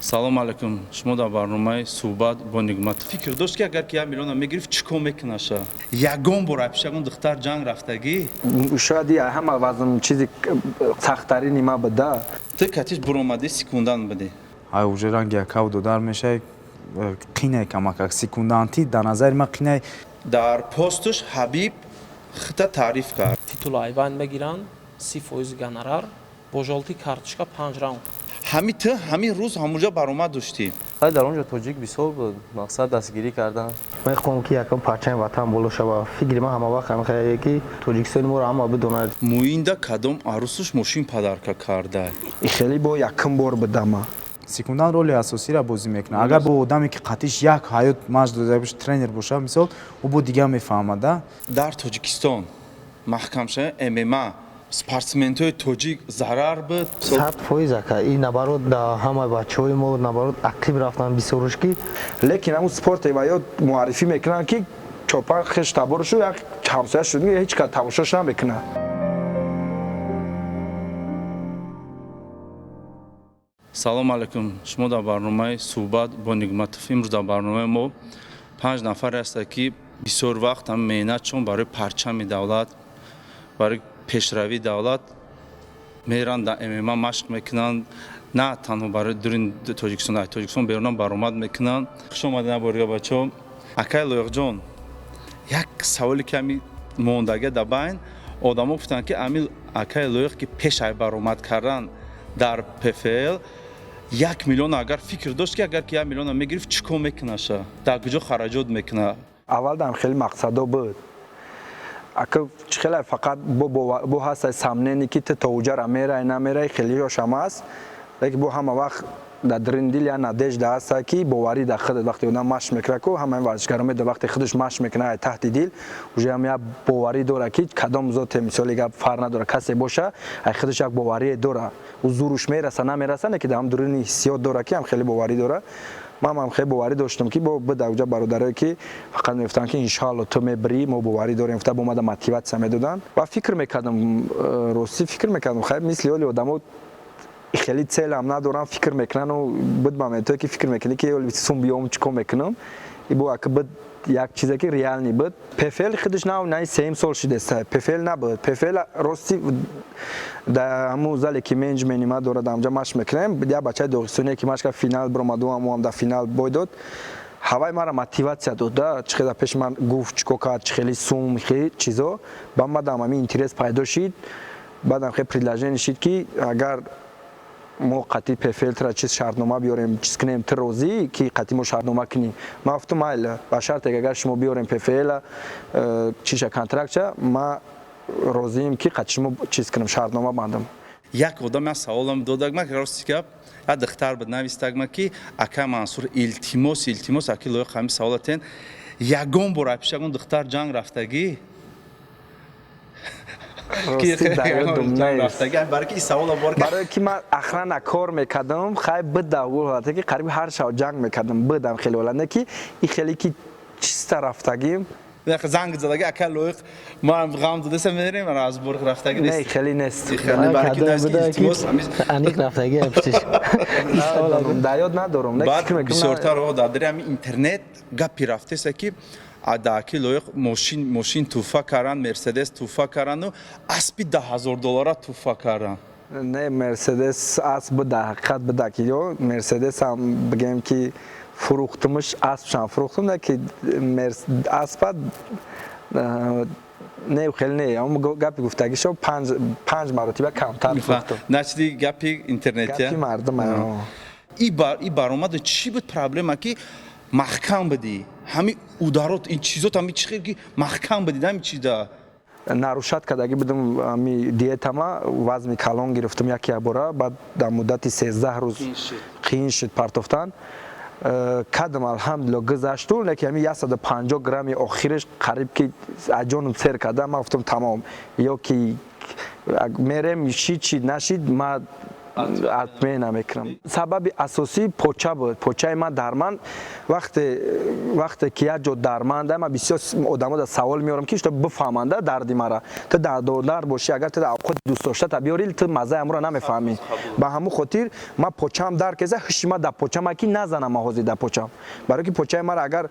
салом алейкум. Шумо дар барномаи суҳбат бо Нигмат. Фикр дошт ки агар ки 1 миллион мегирифт чӣ кор мекунаша? Ягон бор пешагон духтар ҷанг рафтагӣ? Шояд ҳама вазн чизи сахттари нима буда. Ту катиш буромади секундан биди. Ай уже ранги акав додар мешай қинай камакак секунданти дар назари ман қинай. Дар постуш Ҳабиб хита таъриф кард. Титул айван мегиранд 30% гонорар бо жолти карточка 5 раунд. Ҳамин ту ҳамин рӯз ҳамунҷа баромад доштӣ. дар онҷо тоҷик бисёр буд, мақсад дастгирӣ кардан. мехоҳам ки якам парчами ватан боло шава. Фикри ман ҳама вақт мехоҳад ки тоҷикистони моро ҳама бидонад. Муинда кадом арӯсуш мошин падарка карда? Хеле бо якум бор будама. Секундан роли асосиро бозӣ мекунад. Агар бо одаме ки қатиш як ҳаёт машқ дода боша тренер боша мисол ӯ бо дигар мефаҳмада. Дар Тоҷикистон маҳкамшаи ММА спортсменҳои тоҷик зарар буд. 100% ака ин набарот да ҳама бачаҳои мо набарот актив рафтан бисёрш ки Лекин ҳамун спорте ва ё муаррифӣ мекунанд ки чопан хеш таборшу як ҳамсоя шуд ҳеҷ кас тамошош намекунад. салом алейкум. Шумо дар барномаи суҳбат бо Нигматов. Имрӯз дар барномаи мо 5 нафаре ҳастанд ки бисёр вақт ҳам меҳнатшон барои парчами давлат, барои пешравии давлат меранд дар ММА машқ мекунанд. На танҳо барои дури Тоҷикистон, дар Тоҷикистон берунам баромад мекунанд. Хуш омадед наборига бачаҳо. Акай Лоиқҷон, як саволи ки ҳами мондагия дар байн одамо гуфтанд ки ҳамин Акай Лоиқ ки пешай баромад кардан дар ПФЛ 1 миллион агар фикр дошт ки агар ки 1 миллион мегирифт чӣ кор мекунаша? Дар куҷо хараҷот мекуна? Аввал дам хеле мақсадо буд. Ака хеле фақат бо ҳастай самнени ки ту тоуҷара мерай намерай хелиёш ҳам аст. Лекин бо ҳама вақт дар дурини дил я надежда ҳаста ки боварӣ дар худат вақте одам машқ мекунад ку ҳамаи варзишгаро медонад вақте худаш машқ мекунад таҳти дил уже ҳам як боварӣ дора ки кадом зоте мисоли гап фарқ надора касе боша ай худаш як боварие дора. Ӯ зуруш мераса намераса не ки дар ҳам дурини ҳиссиёт дора ки ҳам хеле боварӣ дора. Ман хеле боварӣ доштам ки бо буда уҷа бародарое ки фақат мегуфтанд ки иншоалло ту мебирӣ мо боварӣ дорем гуфта бо мада мотиватсия медоданд ва фикр мекардам рости фикр мекардам хай мисли оли одамо хеле целам надорам фикр мекунану буд ба метое ки фикр мекунӣ ки оли сум биём чӣ кор мекунам и бо ака буд як чизе ки реални буд. ПФЛ худаш на 7 сол шудеста ПФЛ набуд. ПФЛ рости дар ҳамун зале ки менеҷмент нима дорад ҳамҷа машқ мекунем як бачаи доғистоне ки машқа финал биромаду ҳам дар финал бой дод ҳаваи мара мотиватсия дода чӣ қадар пеши ман гуфт чӣ кор кард чӣ хели сум хели чизо ба мадам ҳамин интерес пайдо шид баъдам хеле предложение шид ки агар мо қатъи ПФЛ тра чиз шартнома биёрем чиз кунем ту розӣ ки қатъи мо шартнома кунем. Ман гуфтам майли ба шарте ки агар шумо биёрем ПФЛ чиша контрактча ман розием ки қатъи шумо чиз кунем шартнома бандам. Як одам я саволам додагма ки рости гап я духтар буд навистагма ки Акай Мансур илтимос Аки Лоиқ ҳамин саволатен ягон бор пешагон духтар ҷанг рафтагӣ? барое ки ман ахрана кор мекардам хай буда ҳолате ки қариби ҳар шав ҷанг мекардам будам хеле ҳоланда ки и хеле ки чиста рафтагим занг задаги Акай Лоиқ ма ғам додаса мерем разбор рафтаги нест. не хеле нест аниқ рафтаги пиштиш дар ёд надорам. Баъд бисёртар дар дари ҳамин интернет гапи рафтеса ки дар Акай Лоиқ мошин тӯҳфа карданд, мерседес тӯҳфа карданду аспи $10,000 тӯҳфа карданд. не мерседес асп буда ҳақиқат буда ки ё мерседес ҳам бигем ки фурӯхтумш аспшам фурӯхтум не ки аспа не хеле не ҳамун гапи гуфтагишо 5 маротиба камтар фурӯхтум. Начиди гапи интернетия гапи мардум. и баромаду чӣ буд проблема ки маҳкам будӣ ҳамин ударот ин чизот ҳамин чӣ хел ки маҳкам будӣ ҳамин чиза нарушад кардагӣ будам ҳами диетама вазни калон гирифтум як бора баъд дар муддати 13 рӯз қиин шуд партофтан кадам алҳамдулилла гузашту лекин ҳамин 150 грамми охираш қариб ки аҷонам сер карда ман гуфтам тамом ё ки мерем шид нашид ман حتما نمیکنم. سبب اساسی پوچه بود. پوچه ما درمان وقتی که یه جو درمانده ما بسیار آدما در سوال میارم که تو بفهمنده دردی مرا تو در باشی اگر تو اوقات دوست داشته تا بیاری تو مزه امرو نمیفهمی با همون خاطر ما پوچم در کزه هشما در پوچم کی نزنم حاضر در پوچم برای که پوچه مرا اگر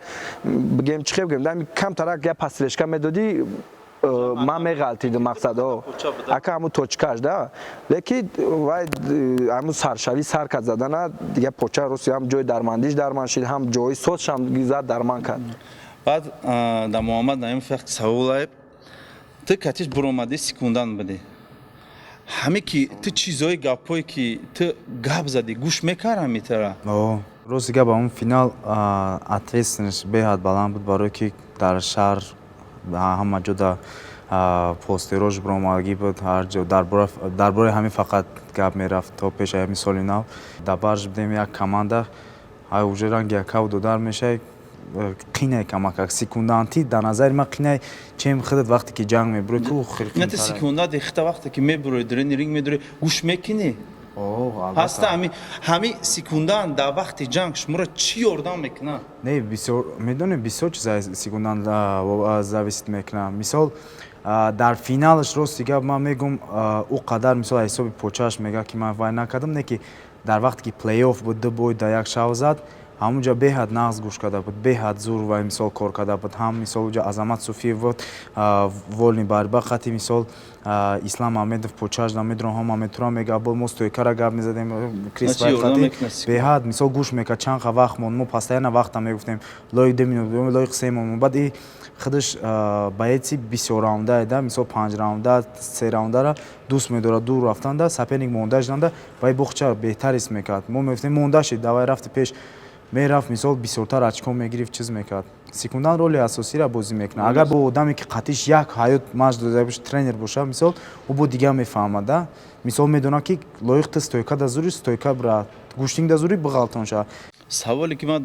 بگم چه بگم کم ترک یا پسرشکا میدادی ما میغلطیدم مقصد ها اکا همون توچکاش ده لیکن وای همون سرشوی سر کد زدن دیگه پوچه روسی هم جای درماندیش درمان شد هم جای سوتش هم گیزد درمان کرد بعد در محمد نایم فقط سوال تو کتیش برآمده سکوندن بده همه کی تو چیزای گپایی که تو گپ زدی گوش میکردم میتره روز دیگه با اون فینال اتویستنش بهاد بالان بود برای که در شهر همه جدا پوستروش برآمدگی بود هر جا درباره همین فقط گپ میرفت تا پیش همین سالی نو در برج بدیم یک کمانده های اوجه رنگ یک کود در میشه قینه کمک سکوندانتی در نظر من قینه چیم خودت وقتی که جنگ میبره تو خیلی نه سکوندا دیخته وقتی که میبره درین رینگ میداره گوش میکنی هسته همین سکوندان در وقت جنگ شما را چی یاردم میکنه نه بسیار میدونی بسیار چیزای سکوندان زویست میکنه مثال در فینالش روز دیگه من میگم او قدر مثال حساب پوچاش میگه که من وای نکردم نه که در وقتی که پلی آف بود دو بوی در یک شو زد همونجا بهاد نغز گوش کرده بود بهاد زور و مثال کار کرده بود هم مثال اونجا عظمت صوفی بود ولنی بربا خطی مثال اسلام احمدов پوچاش نمیدونم هم میتونم میگه با مستوی کارا گپ میزدیم کریس خطی بهاد مثال گوش میکرد چند وقت ما پاستاینا وقت هم میگفتیم لای 2 مینوت لای قسم بعد این خودش بایدی بسیار راونده ده مثال 5 راونده 3 راونده را دوست میداره دور رفتن ده سپینگ مونداژ دنده بای بخچه بهتر است میکرد ما میگفتیم مونداژ دوای رفت پیش میرفت مثال بسیارتر اچکو میگرفت چیز میکرد سکوندان رول اساسی را بازی میکنه اگر با آدمی که قطعش یک حیات ماچ داده باشه ترینر باشه مثال او با دیگه میفهمه مثال میدونه که لایق استویکا دزوری استویکا برا گوشتینگ دزوری بغلطون شه سوالی که من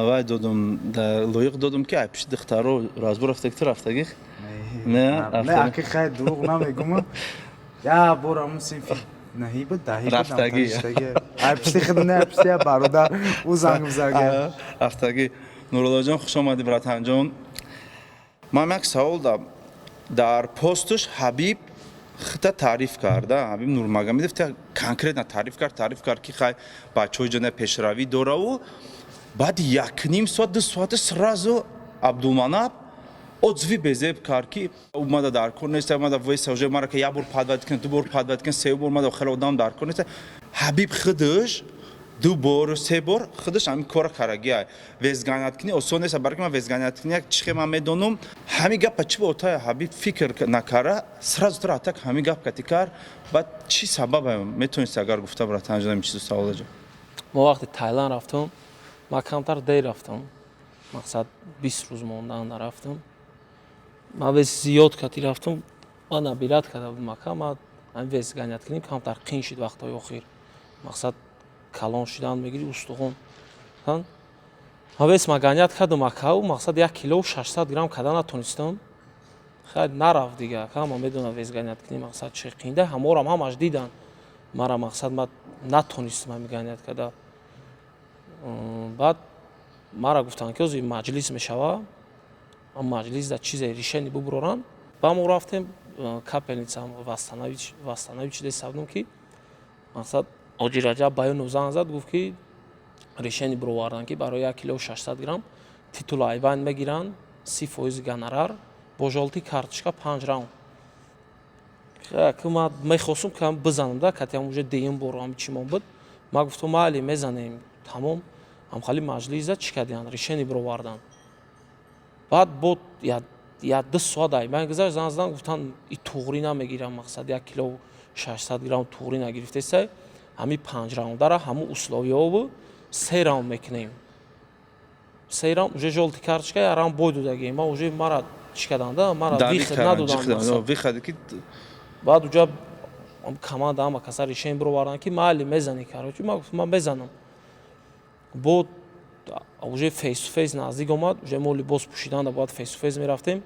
وای دادم در لایق دادم که پیش دخترو رازبو رفتگی نه اکی خیلی دروغ نمیگم یا برام سیفی نهی بود دهی رفتگی اپسی خدمت اپسی برادر او زنگ بزرگه رفتگی نورالله جان خوش آمدی براتن جان من یک سوال دارم در پستش حبیب خطا تعریف کرده حبیب نورمگامدov конкретно تعریف کرد که خیلی بچه‌های جان پیشروی داره و بعد 1.5 ساعت 2 ساعت сразу عبدالمناب отзывы безеб کرد که اومده در کار نیست اومده وایس اوجه مرا که یک بار پادواد کن دو بار پادواد کن سه بار اومده خیلی آدم در کار نیست حبیب خودش 2 بار 3 بار خودش همین کار کرده وزگانیت کنی آسان نیست برای من وزگانیت کنی چی من میدونم همین گپ چی بود حبیب فکر نکرده سراز تر اتاق همین گپ کتی کرد بعد چی سبب میتونید اگر گفته برات انجام چیزو سوال جو ما وقتی تایلند رفتم ما کمتر دیر رفتم مقصد 20 روز موندن رفتم ما وز زیاد کتی رفتم ما نبیلت کرده بود مکه ما همین وزگانیت کنیم کمتر قین شد وقتای آخر مقصد کلان شدن میگیری استخوان ها وز ما گانیت کردم مکه و مقصد 1 کیلو 600 گرم کردن نتونستم خیلی نرفت دیگه که ما میدونم وزگانیت کنیم مقصد چه قینده همورم همش دیدن مرا مقصد ما نتونستم همین گانیت کرده بعد مرا گفتن که از مجلس میشوه مجلس در چیز ریشنی ببرورن با ما رفتیم کپلنیتسا واستانویچ دستم که مقصد آجی رجب بیان نوزان زد گفت که ریشنی بروردن که برای 1 کیلو 600 گرم تیتول ایوان میگیرن 30% گانرار با جلتی کارتشکا 5 راوند که ما میخواستم که بزنم ده که اونجا دیم برام چیمون بود ما گفتم مالی میزنیم تمام هم خالی مجلس چی کردن ریشنی بروردن بعد بود یا 2 ساعت ایوان گذشت زنگ گفتن این توغری نمیگیرم مقصد 1 کیلو 600 گرم توغری نگرفته سه همین 5 راوند داره همون اسلاوی ها و 3 راوند میکنیم 3 راوند اونجا جلتی کارتشکا یا راوند بوی دودگی ما اونجا مرا چی کردن ده مرا ویخت ندودن بعد اونجا کمانده همه کسا ریشن بروردن که مالی میزنی کرد ما گفتم من بزنم بود اونجا فیس تو فیس نزدیک اومد اونجا ما لباس پوشیدن ده باید فیس تو فیس میرفتیم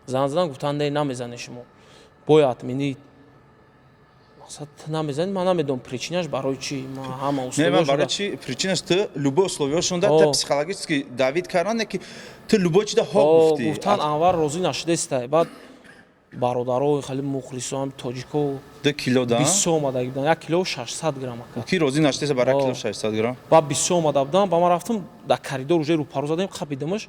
زن زدن گفتن نه نمیزنی شما باید منی мақсад намезани, ман намедонам причинаш барои чи ҳама Не, ма условия барои шуда. чи причинаш ты любой условияшонда О. ты психологически давид кардане ки ты любой чида ҳо гуфтӣ. гуфтан Анвар розӣ нашудестай. Баъд бародарои хеле мухлисоам тоҷико 2 кило да. бисо омада буданд. 1 кило 600 грамм ака. Ки розӣ наштеса барои 1 О. кило 600 грамм. Баъд бисо омада буданд. Ба ман рафтам дар коридор уже рӯпарӯ задем, қапидамаш.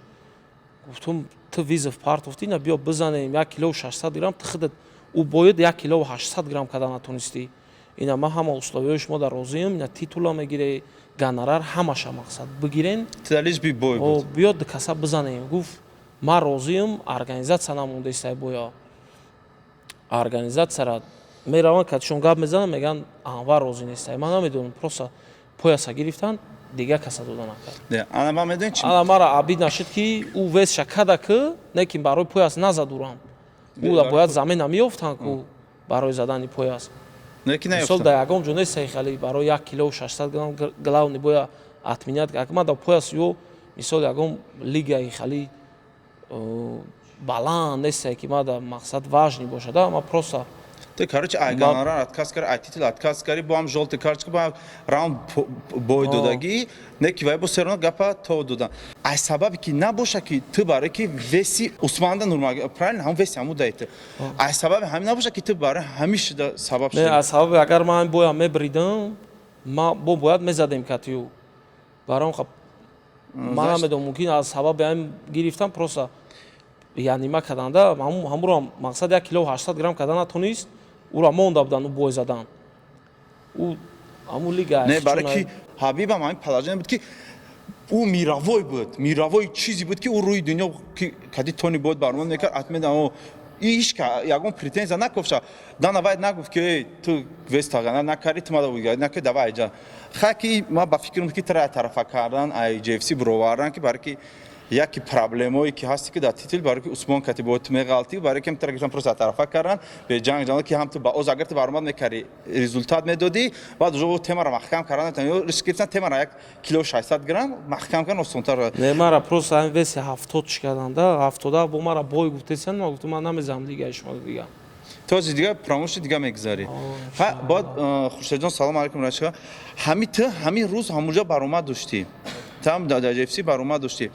Гуфтам ты визов партофтӣ, на биё бизанем 1 кило 600 грамм, ты худат ӯ бояд 1 кило 800 грамм карда натонистӣ. Ина ман ҳама условияи шумо дар розиам, ина титула мегире, гонорар ҳамаша мақсад бигирен. Ты далиш би бой буд. Биёд каса бизанем. Гуфт ман розиам, организатсия намондааст боя. Организатсияра мераванд катишон гап мезанам, меган Анвар розӣ нест. Ман намедонам, просто пояса гирифтан, дига каса дода накард. Не, ана ман медонӣ чи? Ана мара абид нашуд ки ӯ весша када ки не ки барои пояс назадурам. Ӯ бояд замина меёфтанд ку барои задани пояс. Не ки Мисол наёфта. дар ягон ҷо нестаи хеле барои 1 кило 600 грамм главни боя отменят. Ак ман дар пояс ё мисол ягон лигаи хеле баланд нестае ки ман дар мақсад важни бошад. Ман просто Ты, короче, ай гонорар отказ кард, ай титул отказ карди, бо ҳам жолти карточка, бо ҳам раунд бой додагӣ, не ки вай бо серона гапа то додан. Ай сабаби ки набоша ки ты барои ки веси усманда нурмал, правильно, ҳам веси ҳаму даите. Ай сабаби ҳамин набоша ки ты барои ҳамиш да сабаб не шуда. аз сабаби агар ман боя мебридам, ман бо бояд мезадем катиё. Баром хаб ман намедонам мумкин аз сабаби ҳам гирифтам просто яъни ма карданда ҳамуро мақсад 1 кило 800 грамм карда натонист, ӯро монда будан ӯ бой задан. Ӯ ҳаму лига Не, барои ки ҳабибам ҳамин положение буд ки ӯ мировой буд, мировой чизе буд ки ӯ рӯи дунё ки кади тони бояд бармон мекард, атмедан иш ягон претензия накофша. Дана вай нагуфт ки эй ту вес тағана накарди, ту мада буд наки давай ҷа. Ха ки ма ба фикрам ки тара тарафа кардан, IGFC бировардан ки барои ки яки проблемое ки ҳасти ки дар титул барои ки Усмон Катибову меғалтӣ, барои ки тара гирифтан просто тарафа кардан, бе ҷанг ҷанг ки ҳам ту ба оз агар ту баромад мекарди, результат медодӣ, баъд уже темаро маҳкам кардан, ё риск гирифтан темаро 1 кило 600 грамм маҳкам кардан осонтар. не мара просто ҳамин веси 70 чӣ карданда, 70 бо мара бой гуфтесиян, ман гуфтам ман намезанам лигаи шумо дига. Този дига промоушни дига мегзарӣ. Ҳа бод Хуршедҷон салом алайкум рашка. Ҳами ту ҳамин рӯз ҳамунҷа баромад доштӣ. Там дар IGFC баромад доштӣ.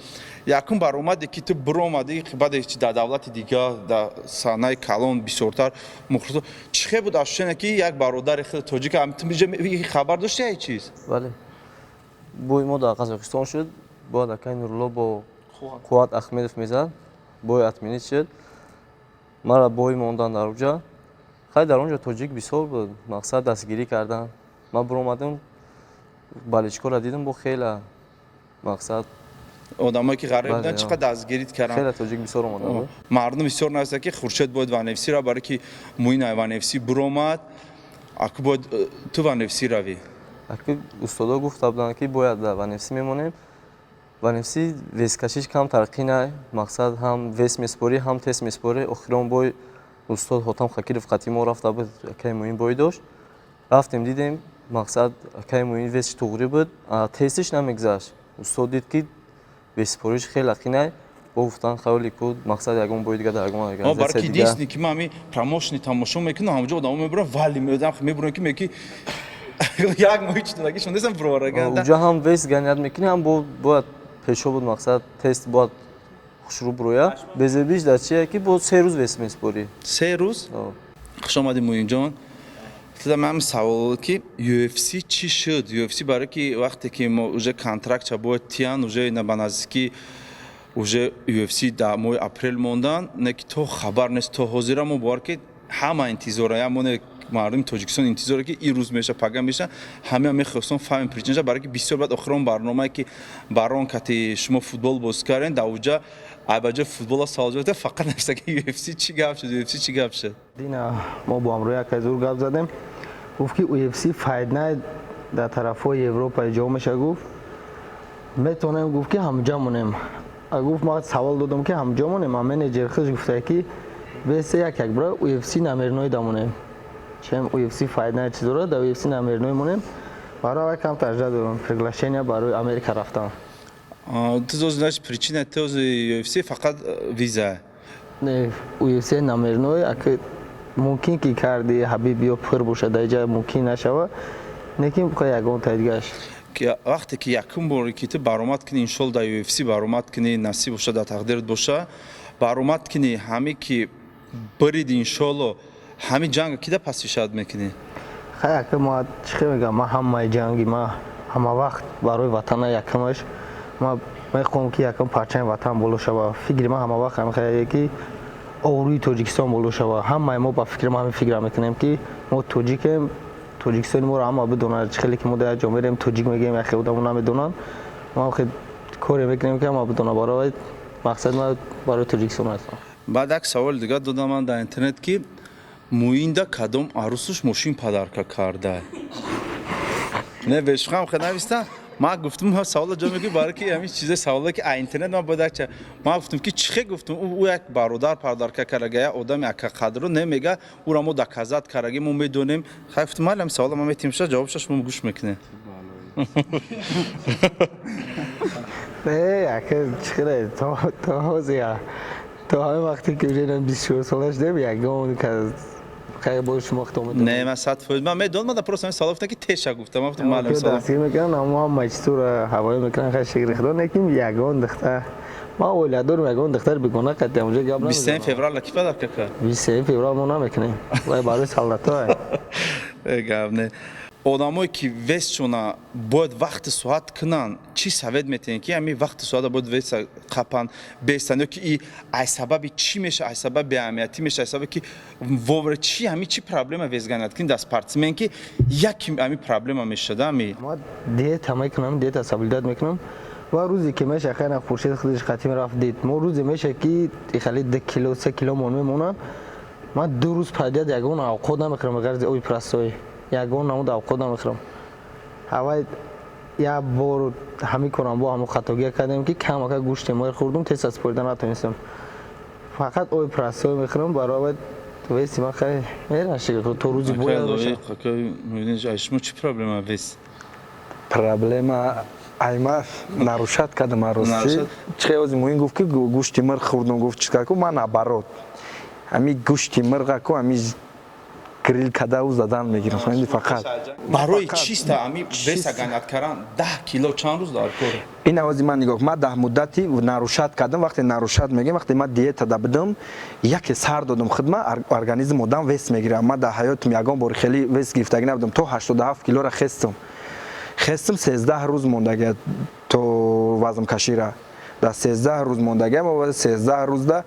Якум баромаде ки ту биромадӣ баъде чи дар давлати дига дар саҳнаи калон бисёртар мухлисо. Чӣ хел буд ашушена ки як бародари хеле тоҷик ҳам ту хабар дошти ай чиз? бале бои мо дар Қазоқистон шуд, баъд акай Нурулло бо Қувват Ахмедов мезад, бой отменит шуд. Мара бой мондан дар онҷа. Хай дар онҷа тоҷик бисёр буд, мақсад дастгирӣ кардан. Ман биромадам, баличкора дидам бо хела мақсад Одамое ки ғариб Бале, буданд чӣ қадар дастгирит карданд? хела тоҷик бисёр омада буд. Мардум бисёр наста ки Хуршед бояд Ванефсиро барои ки муин Ванефси биромад, аку бояд ту Ванефси равӣ. Аки устодо гуфта буданд ки бояд дар Ванефси мемонем. Ванефси вескашиш кам тараққӣ най, мақсад ҳам вес меспорӣ, ҳам тест меспорӣ. Охирон бой устод Ҳотам Хакиров қатимо рафта буд, акай муин бой дошт. Рафтем дидем, мақсад акай муин весиш туғрӣ буд, тестиш намегзашт. Устод дид ки веспориш хеле ақӣ най, бо гуфтан хавли ку мақсад ягон бой дига дар ягон организатсия барои ки дига. дисни ки ман ҳамин промоушни тамошо мекунам, ҳамҷо одамо мебурам, вале мебурам ки меки як моҳи чидагӣ шундасам бировараган. Унҷа ҳам вес ганият мекунӣ, ҳам бояд пешо буд мақсад тест бояд хушрӯ бироя. Безебиш дар чие ки бо 3 рӯз вес меспорӣ. 3 рӯз? Хуш омадӣ Муинҷон. Ман савол ки UFC чӣ шуд? UFC барои ки вақте ки мо уже контрактча бояд тиян, уже ба наздики уже UFC дар моҳи апрел мондан, не ки то хабар нест, то ҳозира мо бовар ки ҳама интизора, ямоне мардуми Тоҷикистон интизоре ки ин рӯз меша, пага меша, ҳама мехостон фаҳмем причинаша, барои ки бисёр баъд охирон барномае ки барон кати шумо футбол боз карден, дар онҷа айбаҷои футбола савол ҷавоб фақат нависта ки UFC чӣ гап шуд, UFC чӣ гап шуд? дина мо бо ҳамроҳи якай зур гап задем. Гуфт ки UFC файднай дар тарафҳои Европа иҷро меша, гуфт метавонем, гуфт ки ҳамҷа монем. Гуфт ман савол додам ки ҳамҷа монем, а менеҷер хиш гуфта ки весе як бира UFC намерной дамонем. Чем UFC файднай чиз дорад, дар UFC намерной монем. Барои кам тажда дорам приглашения барои Америка рафтам. Ту знаеш причина този UFC фақат виза. Не, UFC намерной, аки мумкин ки карди ҳабиб ё пур бошад дар ҷа мумкин нашава неки михоҳ ягон тайдгаш ки вақте ки якум бори ки ту баромад кунӣ иншоалло дар UFC баромад кунӣ насиб боша дар тақдират боша баромад кунӣ ҳами ки барид иншоалло ҳами ҷанга кида пасвишад мекунӣ хай ака ма чӣ хел мегӯям ма ҳамаи ҷанги ма ҳама вақт барои ватана якамаш ма мехоҳам ки якам парчами ватан боло шава фикри ма ҳама вақт ҳамин ки оврӯи тоҷикистон боло шава ҳамаи мо ба фикри ма ҳамин фикра мекунем ки мо тоҷикем тоҷикистони моро ҳама бидонад чӣ хеле ки мо дар як ҷо мерем тоҷик мегӯем яхе одамо намедонанд мо хел коре мекунем ки ҳама бидонад барои мақсад ма барои тоҷикистон ҳастам баъд як саволи дигар додам ман дар интернет ки муинда кадом арӯсуш мошин падарка карда не бешухам хе нависта ман гуфтум савола ҷо мегӯй барои ки ҳамин чизе саволе ки интернет ман бояд якча ман гуфтум ки чӣ хе гуфтум ӯ як бародар падарка карага як одами акақадро не мега ӯро мо доказат караги мо медонем хай гуфтум майли ҳамин савола ман метимша ҷавобша шумо гӯш мекунем ака чӣ хеле то ҳозир то ҳамин вақте ки уже 24 солаш дем ягон хай бо шумо хитоб не ман 100% ман медонам ман просто ҳамин савола гуфтам ки теша гуфтам ман гуфтам майли савола дастгир мекунам аммо ҳамаи чизро ҳавоё мекунам хай шигри худо неким ягон духтар ман оила дорам ягон духтар бегона кардем уже гап 23 феврал ки падарка кард 23 феврал мо намекунем вай барои солдато гап не одамое ки весшона бояд вақти соат кунанд чӣ совет метиҳед ки ҳамин вақти соата бояд веса қапан бестанд ё ки и ай сабаби чӣ меша ай сабаби беаҳамиятӣ меша ай сабаби ки вовра чӣ ҳамин чӣ проблема везганад ки дар спортсмен ки яки ҳамин проблема мешуда ҳамин ма диета мекунам диета соблюдат мекунам ва рӯзе ки меша хайна хуршед худаш қатӣ мерафт дид мо рӯзе меша ки хали 2 кило 3 кило мон мемонад ман 2 рӯз пайдят ягон авқот намехӯрам гарзи оби простой ягон намуд авқот намехӯрам ҳавай як бор ҳамин корам бо ҳамон хатогия кардем ки камака гӯшти мор хӯрдум теста спорида натонистам фақат оби простой мехӯрам барои веси ман хай мерашиг то рӯзи бояд шумо чӣ проблема вес проблема айма нарушад кардам арости чӣ муин гуфт ки гӯшти мир хӯрдум гуфт чӣ карку ман наоборот ҳамин гӯшти мирғаку ҳамин грил кадау задан мегирам фақат барои чиста ҳамин веса ганят кардан 10 кило чанд рӯз дар кор ин авози ман нигоҳ ман дар муддати нарушад кардам вақте нарушад мегӯям вақте ман диета дабудам яке сар додам хидма организм одам вес мегирам ман дар ҳаётам ягон бор хеле вес гирифтагӣ набудам то 87 килора хестам 13 рӯз мондагия то вазнкашира дар 13 рӯз мондагия мо 13 рӯзда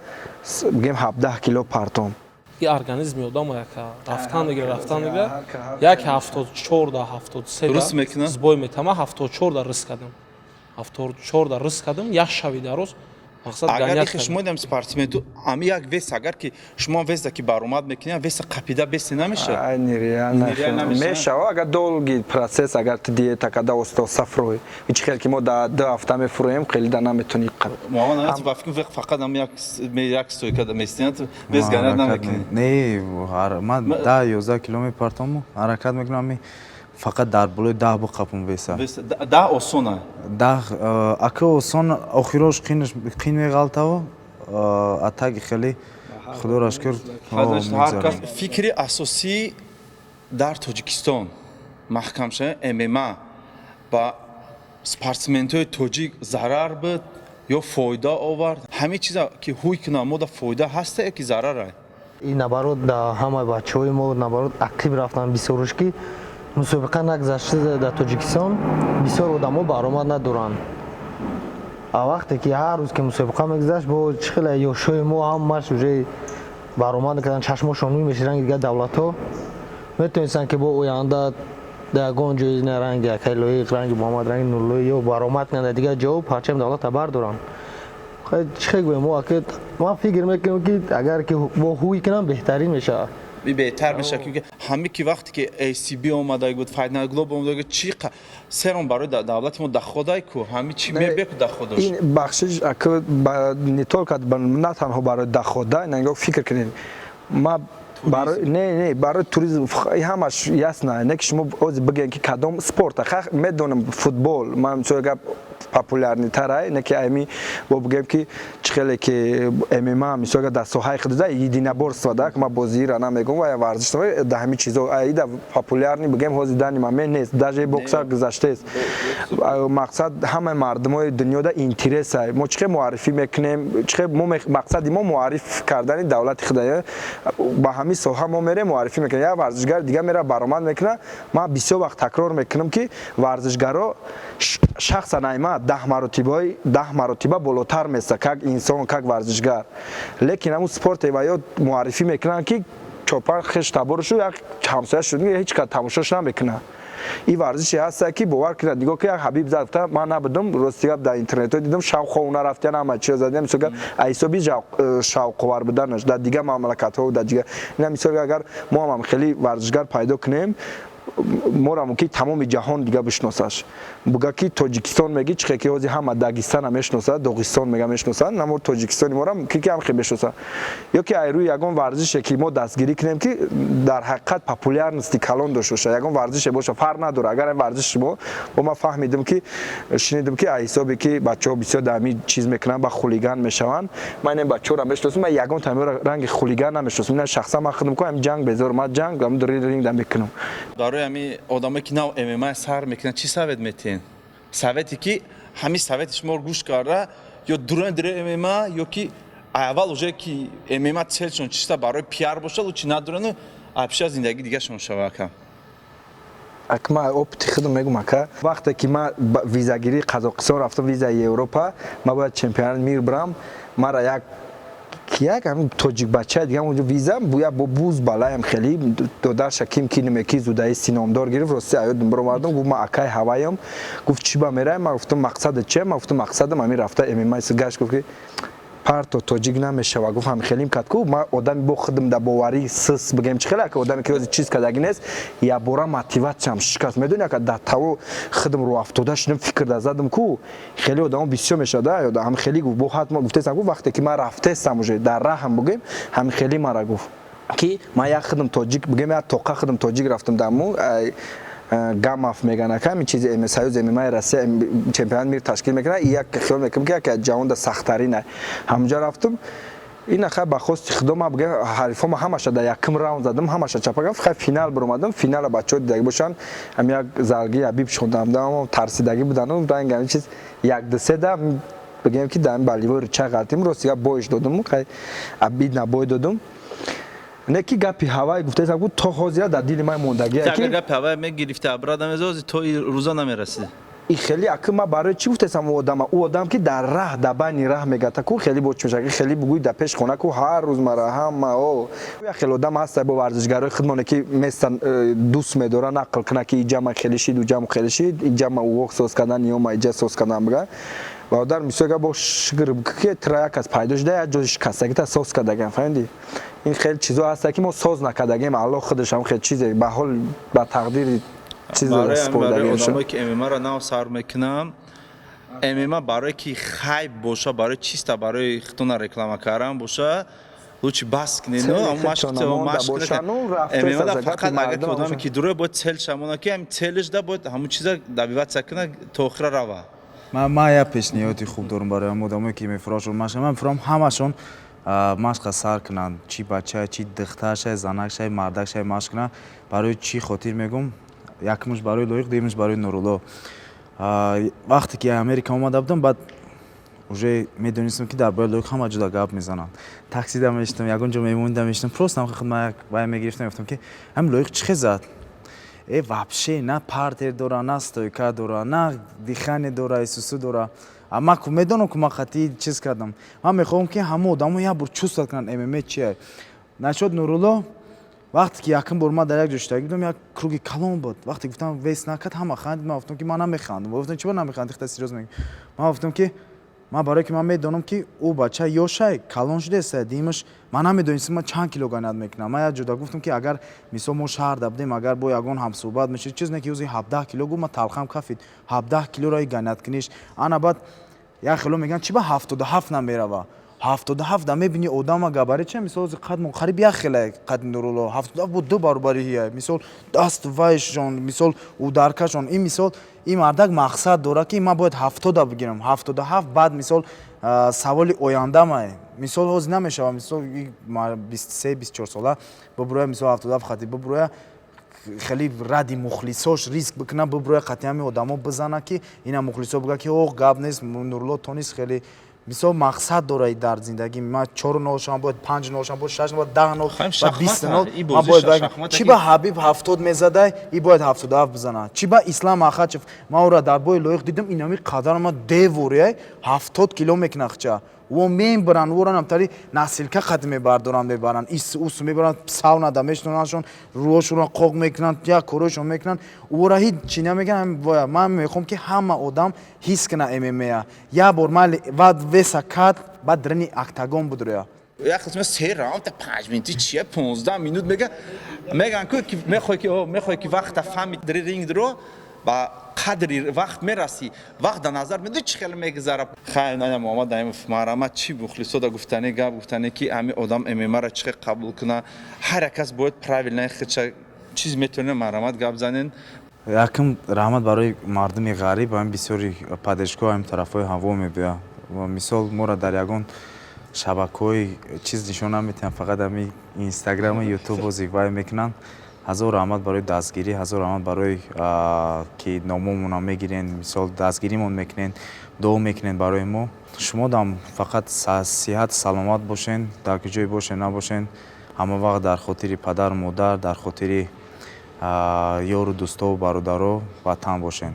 бигем 17 кило партом ки организми одамо яка рафтан мегира як 74 да 73 Рус мекунад? збой метама 74 да рис кардам 74 да рис кардам як шави дароз мақсад агар ганят ки шумо дам спортсмену ами як вес агар ки шумо веса ки баромад мекунед веса қапида беси намеша ай нереально мешава агар долги процесс агар ту диета када осто сафрой ич хел ки мо да 2 ҳафта мефуроем хеле да наметони қад муаван ҳаст ба фикр фақат ам як стойка да местинат вес ганят намекунед не ман 10-11 кило мепартому ҳаракат мекунам фақат дар болои 10 биқапум веса да осона ака осон охирош қин меғалтава атаги хеле худоро шукр ҳар кас фикри асосӣ дар тоҷикистон маҳкам шуда мма ба спортсменҳои тоҷик зарар буд ё фоида овард ҳамин чиза ки ҳуй кунам мода фоида ҳаста ё ки зарара ин наоборот да ҳамаи бачаҳои мо наоборот актив рафтан бисёрш ки мусобиқа нагзашта дар тоҷикистон бисёр одамо баромад надоранд а вақте ки ҳар рӯз ки мусобиқа мегзашт бо чӣ хеле ёшои мо ҳамаш уже баромад мекарданд чашмошон мӯй мешидан дигар давлатҳо метонистанд ки бо оянда дар ягон ҷои ранги якай лоиқ ранги муҳаммад ранги нурлои ё баромад кунанд дар дигар ҷо парчами давлата бардоранд чӣ хел гӯем мо ман фикр мекунам ки агар ки бо ҳуй кунам беҳтарин мешавад беҳтар меша ки ҳами ки вақте ки ACB омадаги буд Fight Globe омадаги чи серон барои давлати мо даходай ку ҳами чи мебеку даходаш ин бахшиш ака не только на танҳо барои дахода нагоҳ фикр кунед ма барои барои туризм ҳамаш ясна не ки шумо ози бигӯед ки кадом спорт медонам футбол ман чо гап популярный тарай неки айми бо бигем ки чихеле ки ММА мисога да соҳаи худда единоборство да ма бозира намегум ва варзиш да ҳами чизо айда популярни бигем ҳози дани мамен нест даже бокса гузаштаест мақсад ҳамаи мардумои дунёда интерес ай мо чихе муаррифӣ мекунем чихе мақсади мо муарриф кардани давлати худая ба ҳами соҳа мо мерем муаррифӣ мекунем як варзишгар дига мера баромад мекуна ман бисёр вақт такрор мекунам ки варзишгаро шахсан айма 10 маротиба болотар меса как инсон как варзишгар лекин ҳамун спорте ва ё муаррифӣ мекунанд ки чопан хеш таборшу як ҳамсоя шуд ҳеч кас тамошош намекуна ин варзише ҳаста ки бовар кунад нигоҳ ки як ҳабиб зад гуфта ман набудум ростига дар интернето дидам шавқовна рафтиян ҳама чиз задем мисога ҳисоби шавқовар буданаш дар дига мамлакатҳо дар дига ина мисоли агар мо ҳам хеле варзишгар пайдо кунем мора мумкин тамоми ҷаҳон дига бишносаш буга ки тоҷикистон меги чихе ки ҳози ҳама дагистана мешносад доғистон мега мешносад намо тоҷикистони мора ки ҳам хеле мешносад ё ки айрӯи ягон варзише ки мо дастгирӣ кунем ки дар ҳақиқат популярности калон дошта боша ягон варзише боша фарқ надора агар ин варзиши мо ман фаҳмидам ки шинидам ки ҳисобе ки бачаҳо бисёр дар ҳамин чиз мекунанд ба хулиган мешаванд ман ин бачаҳоро мешносам ман ягон тамиро ранги хулиган намешносам ина шахсан ман худам ҳам ҷанг безор ман ҷанг ҳам ринг да мекунам барои ҳами одаме ки нав ММА сар мекунанд чӣ совет метиҳен совете ки ҳами совети шумо гӯш карда ё дурони дире ММА ё ки аввал уже ки ММА целшон чиста барои пиар бошад ӯ чи надурону абша зиндагии дигашон шава ака акма опити худам мегум ака вақте ки ман визагирии қазоқистон рафтам визаи европа ман бояд чемпионат мир бирам мара як тоҷик бача дига онҷо виза буя бо буз балаям хеле додарша ким ки намеки зудаисти номдор гирифт рости аёдам биромадам гуфт ман акай ҳаваям гуфт чӣ ба мераем ман гуфтам мақсадат чия ман гуфтам мақсадам ҳамин рафта ММА гашт гуфт ки парто тоҷик намешава гуфт ҳам хелим кад ку ман одами бо худам дар боварӣ сис бигем чӣ хеле ака одаме ки ҳози чиз кадаги нест ябора мотиватсиям шикаст медони ака дар таво худам ро афтода шудам фикр да задам ку хеле одамо бисёр мешавад ҳам хеле гуфт бо ҳатмо гуфтесам гуфт вақте ки ман рафтестам уже дар раҳам бигем ҳам хеле мара гуфт ки ман як худам тоҷик бигем як тоқа худам тоҷик рафтам даму гамаф меган ака ҳамин чизи союз ММА Россия чемпионат мир ташкил мекунад як хиёл мекунам ки як ҷаҳонда сахттарин ҳамҷа рафтам ин аха ба хости худо ман бигем ҳарифома ҳамаша дар якм раунд задам ҳамаша чапа гам фиқат финал биромадам финала бачаҳо дидаги бошанд ҳам як зарги ҳабиб шондам тарсидагӣ будану ранг ҳамин чиз як дуседа бигем ки дар ба ливои рича ғалтим ростига боиш додам абид набой додам не ки гапи ҳавай гуфтесам ку то ҳозира дар дили ман мондагия ки гапи ҳавай мегирифта абрадам эзози то рӯза намерасид и хеле ака ман барои чӣ гуфтесам ӯ одам ки дар раҳ дар байни раҳ мегата ку хеле боч мешава ки хеле бугӯи дар пеш хона ку ҳар рӯз мара ҳама як хеле одам ҳаста бо варзишгарои худмоне ки местан дӯст медора нақл куна ки иҷама хеле шид уҷам хеле шид иҷама увоқ соз кардан ёма иҷа соз кардан биган ва одар мисога бо шигр ки тра як кас пайдо шуда як ҷои шикастагита соз кардагиам фаҳмидӣ ин хеле чизо ҳаста ки мо соз накардагем алло худашам хеле чизе ба ҳол ба тақдири барои одаме ки ММА-ро нав сар мекунам ММА барое ки хайп боша барои чиста барои хитона реклама кардан боша лучи бас кунену фақат агар ки одаме ки дурои бояд цел шамона ки ҳамин целишда бояд ҳамун чиза добиваться куна то охира рава ман як пешниҳоди хуб дорам барои ҳам одамое ки мефирошон машқам ман мефирам ҳамашон машқа сар кунанд чи бача чи духтар шай занак шай мардак шай машқ кунанд барои чӣ хотир мегум якмуш барои лоиқ дуюмуш барои нурулло вақте ки Америка омада будам баъд уже медонистам ки дар бораи лоиқ ҳама ҷуда гап мезананд таксида мешитам ягон ҷо мемондам мешитам просто худман як вай мегирифтам гуфтам ки ҳамин лоиқ чӣ хезад вообще на партер дора на стойка дора на дихане дора исусу дора ман медонам ки ман қатъи чиз кардам ман мехоҳам ки ҳама одамо як бор чувствовать кунанд ММА чие начод нурулло вақте ки якм бор ман дар як ҷо шудагӣ будам як круги калон буд вақте гуфтам вес накард ҳама хандид ман гуфтам ки ман намехандам гуфтам чӣ бо намехандӣ хита серёз мегӯӣ ман гуфтам ки ман барое ки ман медонам ки ӯ бача ёшай калон шудест димаш ман намедонистам ман чанд кило ганят мекунам ман як ҷода гуфтам ки агар мисол мо шаҳрда будем агар бо ягон ҳамсӯҳбат мешид чиз не ки ӯзи 17 кило гуфт ман талхам кафид 17 килоро ганят куниш ана баъд як хело мегӯянд чӣ ба 77 намерава 77 да мебини одама габарит ча мисол қад муқариб як хела қад нуруло 77 бо ду баробари ҳия мисол даст вайшон мисол ударкашон ин мисол ин мардак мақсад дора ки ман бояд 70 бигирам 77 баъд мисол саволи ояндамай мисол ҳозир намешава мисол 23-24 сола буброя мисол 77 хати буброя хеле ради мухлисош риск бикна буброя хати ҳами одамо бизана ки ина мухлисо бига ки оғ гап нест нурло то нест хеле мисол мақсад дорад дар зиндагӣ ман 4 ношам бояд 5 ношам бояд 6 бояд 10 нол бояд 20 нол ман бояд чи ба ҳабиб 70 мезадай и бояд 77 бизана чи ба ислам махачев ман ора дар бои лоиқ дидам инами қадар ма девори 70 кило мекнахча во мебаранд воранам тари насилка қад мебардоранд мебаранд ус мебаранд саунада мешунанашон рӯҳошонро қоқ мекунанд як корашон мекунанд вора ҳеҷ чи намегӯям воя ман мехоҳам ки ҳама одам ҳис куна мма як бор ман веса кад ба дрини октагон будроя як қисм 3 раунд 5 минути чия 15 минут меган ки мехоҳӣ ки вақта фами дри ринг дро ба қадри вақт мераси вақт дар назар медони чӣ хеле мегузарад хайр ана муҳаммад наимов марама чи мухлисода гуфтани гап гуфтане ки ҳами одам ммаро чӣ хел қабул куна ҳар як кас бояд правилнаи худша чиз метавонем марамат гап занен якм раҳмат барои мардуми ғариб ҳам бисёри падешгоҳ ҳам тарафҳои ҳаво мебиёд мисол моро дар ягон шабакаҳои чиз нишон наметиҳам фақат ҳами инстаграму ютубу зигвай мекунанд ҳазор раҳмат барои дастгирӣ ҳазор раҳмат барои ки номомона мегирен мисол дастгиримон мекунен дуо мекунен барои мо шумо дам фақат сиҳат саломат бошен дар куҷое бошен набошен ҳама вақт дар хотири падару модар дар хотири ёру дӯстову бародаро ватан бошен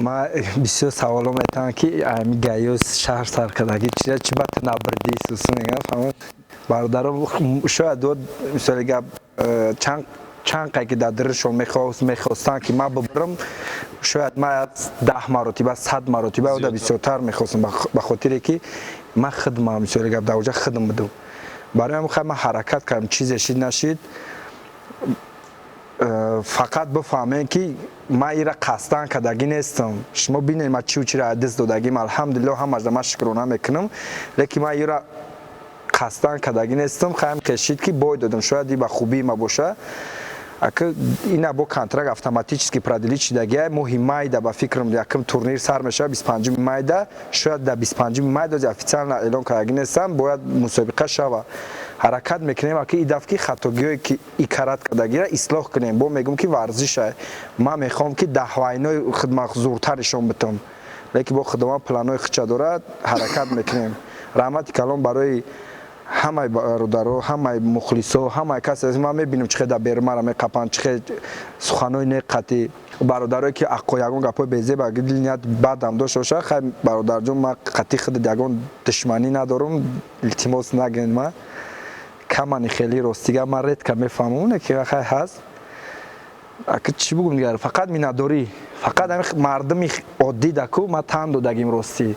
ма бисёр саволо метавонам ки ами гаёз шаҳр саркардагӣ чи ба набрдӣ сусу мегӯям фаҳмед бародаро шояд дод мисоли гап чанд қай ки дар дилшон мехостанд ки ман бибарам шояд ман 10 маротиба 100 маротиба ода бисёртар мехостам ба хотире ки ман хидмам мисоли гап дар оҷа хидм будам барои ҳам хай ман ҳаракат кардам чизе шид нашид фақат бифаҳмем ки ман ира қасдан кардагӣ нестам шумо бинед ман чиу чира дист додагим алҳамдулилло ҳамаш ман шукрона мекунам лекин ман ира қасдан кардагӣ нестам хаям кашид ки бой додам шояд и ба хубии ма боша ака ина бо контракт автоматически продлит шидагия моҳи майда ба фикрам якм турнир сар мешава 25 майда шояд дар 25 майда официально эълон кардагӣ нестам бояд мусобиқа шава ҳаракат мекунем аки и дафъ ки хатогиҳое ки икарат кардагира ислоҳ кунем бо мегӯм ки варзиша ман мехоҳам ки даҳвайнои хидмат зуртаришон битам лекин бо хидмат планои худша дорад ҳаракат мекунем раҳмати калон барои ҳамаи бародаро ҳамаи мухлисо ҳамаи касе ман мебинам чӣ хел дар бермара меқапанд чӣ хел суханои неқати бародарое ки аққо ягон гапҳои безеба ният бадам дошта бошад хай бародарҷон ман қати худат ягон душманӣ надорам илтимос нагӯед ман камани хели ростига ман редка мефаҳмам оне ки хай ҳаст ака чӣ бугум дигар фақат миннатдорӣ фақат ҳами мардуми оддӣ даку ман таън додагим ростӣ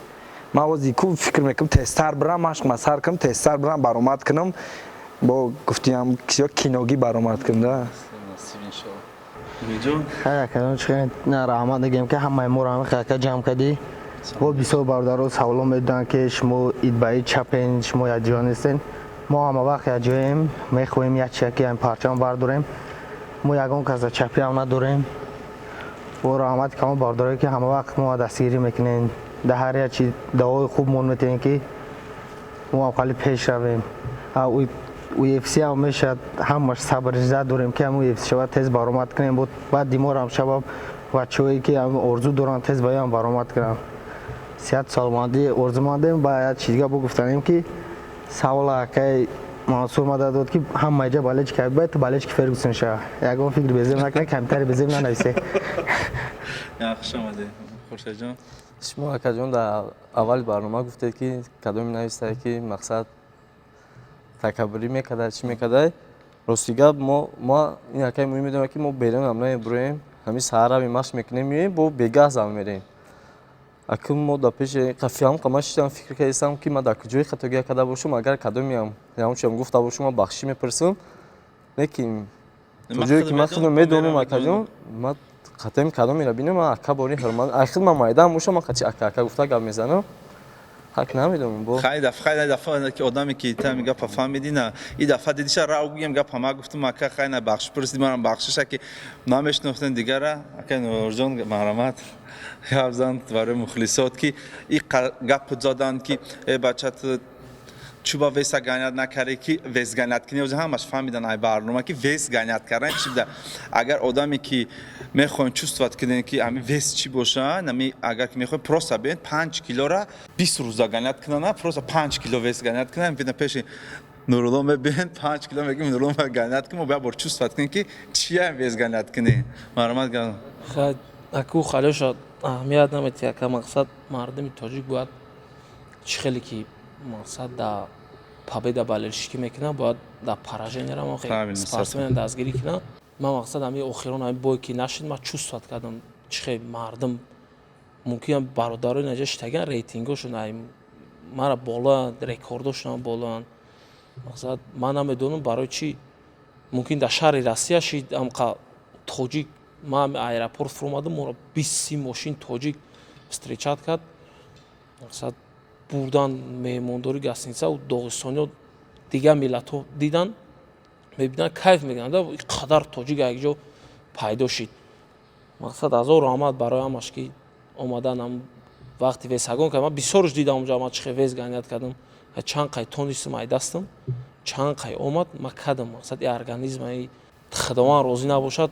ман ози ку фикр мекунам тезтар бирам машқ масар кунам тезтар бирам баромад кунам бо гуфтиам киногӣ баромад кунам да раҳмат мегӯям ки ҳамаи моро ҳамақа ҷамъ кардӣ бо бисёр бародаро саволо медоданд ки шумо идбаи чапен шумо якҷоя нестен мо ҳама вақт якҷоем мехоҳем якчияки ҳам парчам бардорем мо ягон каса чапиам надорем бо раҳмати калон бародарое ки ҳама вақт мо дастгирӣ мекунем дар ҳар як чи давои хубмон метавонем ки мо хали пеш равем UFC ҳам мешавад ҳамаш сабриза дорем ки ҳам UFC шавад тез баромад кунем баъд димор ҳам шабаб бачаҳое ки орзу доранд тез ба ям баромад кунам сиҳат саломатӣ орзу мандем ба як чи дига гуфтанем ки савола акай мансур ма дод ки ҳама ҷа балечки абай ту балечки фергюсон шава ягон фикр безем накунед камтари безем нанависе яхшы омадед хуршедҷон шумо акаҷон дар аввали барнома гуфтед ки кадоми навистае ки мақсад такаббурӣ мекардай чӣ мекардай рости гап мо ин акай муҳим медонем ки мо берун ам намебуроем ҳамин саҳарави машқ мекунем миёем бо бегаҳ зам мерем акум мо дар пеши қафиам қамашидам фикр кардам ки ман дар куҷои хатогия карда бошам агар кадомиам ягончиам гуфта бошам ман бахшӣ мепурсам лекин ҷое ки ман худам медонам акаҷон ман қатем кадомира бинам ман ака бори ҳурмат ахир ман майдаам бошам ман қачи ака гуфта гап мезанам хак намедонам бо خیلی دفعه که آدمی که تا میگه فهمیدی نه این دفعه دیدیش را بگیم گپ ما گفتم که خیلی بخش پرسید من بخشش که نمیشناختن دیگه را که نورجان مرحمت یابزن برای مخلصات که این گپ زدن که بچت چوبا ویسا گانیت نکردی که ویس گانیت کنی و همش فهمیدن ای برنامه که ویس گانیت کردن چی بوده اگر آدمی که میخواین چوستوات کنین که همین ویس چی باشه نمی اگر که میخواین پروسا بین 5 کیلو را 20 روز گانیت کنن پروسا 5 کیلو ویس گانیت کنن ببین پیش نورولوم ببین 5 کیلو میگیم نورولوم گانیت کنیم و بیا بر چوستوات کنین که چیه ویس گانیت کنی مرحمت گان خد اكو خلوش اهمیت نمیده که مقصد مردم تاجیک باید چی خیلی که مقصد در победа балершики мекунам бояд дар поражениям спортсмен дастгирӣ кунам ман мақсад ҳамин охирон ҳамин бой ки нашид ман чувствовать кардам чихе мардам мумкин бародарои наҷа штаган рейтингошон мара боланд рекордошонам боланд мақсад ман намедонам барои чӣ мумкин дар шаҳри россия шид амқа тоҷик ман аэропорт фуромадам моро 20 мошин тоҷик встречат кард мақсад бурдан меҳмондори гостиница доғистониё дигар миллатҳо дидан мебинанд кайф мекунанд ин қадар тоҷик якҷо пайдо шид мақсад ҳазору раҳмат барои ҳамаш ки омадан вақти весагон кардам ман бисёрш дидам онҷа ман чихе вес ганият кардам чанд қай тонистам ай дастам чанд қай омад ман кардам мақсад и организм худованд розӣ набошад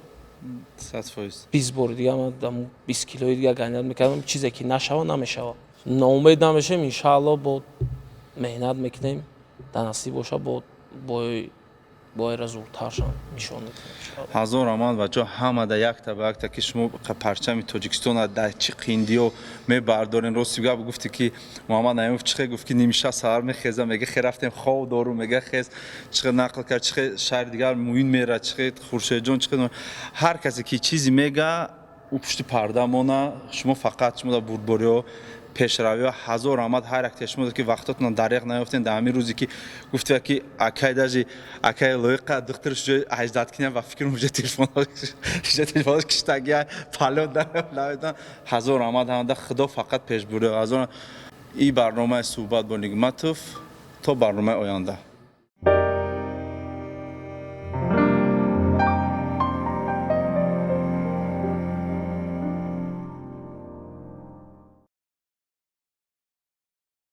20 бори дигар ман 20 килои дигар ганият мекардам чизе ки нашава намешава ноумед намешем иншаалло бо меҳнат мекунем дар насиб боша боира зудтаршам нишон медиҳем ҳазор рамон ва ҷо ҳама да якта ба якта ки шумо парчами тоҷикистона дар чӣ қиндиё мебардорен рости гап гуфти ки муҳаммад наимов чихе гуфт ки нимша саҳар мехезам мега хе рафтем хов дору мега хез чихе нақл кард чихе шаҳри дигар муин мера чихе хуршедҷон чихе ҳар касе ки чизе мега ӯ пушти парда мона шумо фақат шумо дар бурбориҳо пешравиҳо ҳазор раҳмат ҳар як шумо ки вақтотон дареғ наёфтем дар ҳамин рӯзе ки гуфтия ки акай дажи акай лоиқа духтари шуҷои ҳаждаткиня ва фикрам ҷа телефонҳои киштагия палон наведан ҳазор раҳмат ҳамада худо фақат пешбурӣ ҳазор ин барномаи суҳбат бо нигматов то барномаи оянда